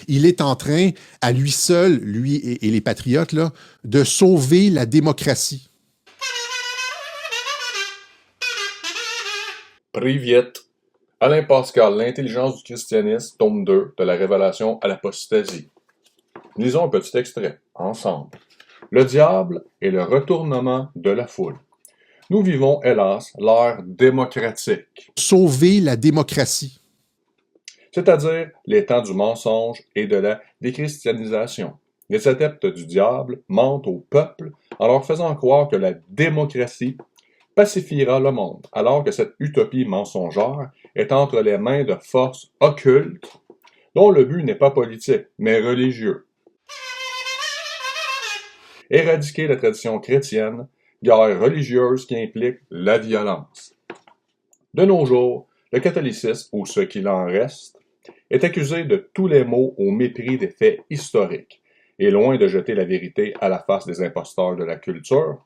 Il est en train, à lui seul, lui et les patriotes, là, de sauver la démocratie. Privyet. Alain Pascal, L'intelligence du christianisme, tome 2, de la Révélation à l'apostasie. Lisons un petit extrait, ensemble. Le diable est le retournement de la foule. Nous vivons, hélas, l'ère démocratique, Sauver la démocratie. c'est-à-dire les temps du mensonge et de la déchristianisation. Les adeptes du diable mentent au peuple en leur faisant croire que la démocratie pacifiera le monde, alors que cette utopie mensongère est entre les mains de forces occultes dont le but n'est pas politique, mais religieux. Éradiquer la tradition chrétienne, guerre religieuse qui implique la violence. De nos jours, le catholicisme, ou ce qu'il en reste, est accusé de tous les maux au mépris des faits historiques, et loin de jeter la vérité à la face des imposteurs de la culture,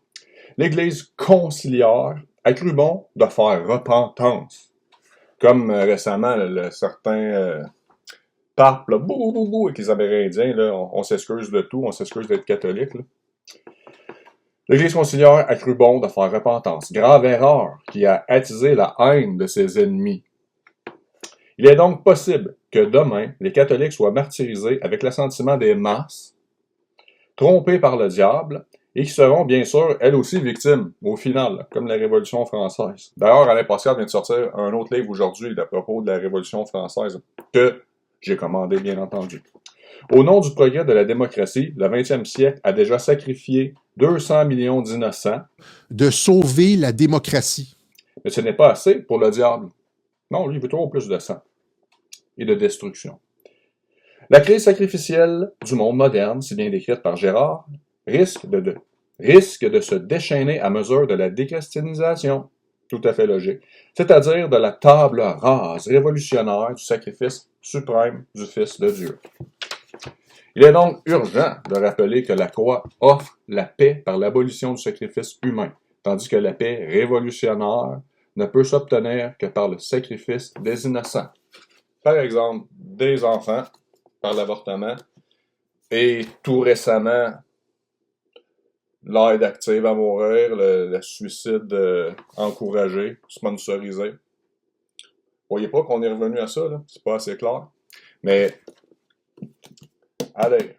l'Église conciliaire a cru bon de faire repentance. Comme récemment, certains papes, là, bou, bou, bou, bou, avec les Amérindiens, là, on s'excuse de tout, on s'excuse d'être catholique. Là. L'Église conciliaire a cru bon de faire repentance. Grave erreur qui a attisé la haine de ses ennemis. Il est donc possible que demain, les catholiques soient martyrisés avec l'assentiment des masses, trompés par le diable, et qui seront bien sûr, elles aussi, victimes, au final, comme la Révolution française. D'ailleurs, Alain Pascal vient de sortir un autre livre aujourd'hui à propos de la Révolution française, que j'ai commandé, bien entendu. Au nom du progrès de la démocratie, le 20e siècle a déjà sacrifié 200 millions d'innocents. De sauver la démocratie. Mais ce n'est pas assez pour le diable. Non, lui, il veut toujours plus de sang et de destruction. La crise sacrificielle du monde moderne, si bien décrite par Gérard, risque de se déchaîner à mesure de la déchristianisation, tout à fait logique, c'est-à-dire de la table rase révolutionnaire du sacrifice suprême du Fils de Dieu. Il est donc urgent de rappeler que la croix offre la paix par l'abolition du sacrifice humain, tandis que la paix révolutionnaire ne peut s'obtenir que par le sacrifice des innocents. Par exemple, des enfants par l'avortement et tout récemment l'aide active à mourir, le suicide encouragé, sponsorisé. Vous voyez pas qu'on est revenu à ça, là? C'est pas assez clair. Mais allez.